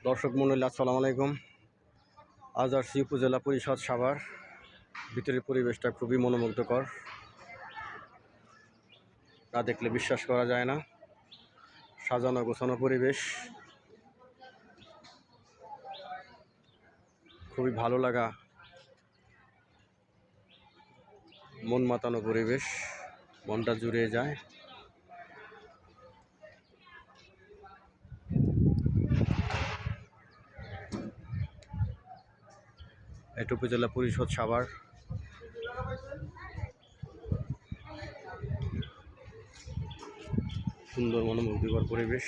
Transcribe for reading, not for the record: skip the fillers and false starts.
দর্শক মণ্ডলী আসসালামু আলাইকুম। আজ আসছি উপজেলা পরিষদ সাভার। ভিতরের পরিবেশটা খুবই মনোমুগ্ধকর, না দেখলে বিশ্বাস করা যায় না। সাজানো গোছানো পরিবেশ, খুবই ভালো লাগা, মন মাতানো পরিবেশ, মনটা জুড়িয়ে যায়। এটা উপজেলা পরিষদ সাভার। সুন্দর মনোমুগ্ধকর পরিবেশ।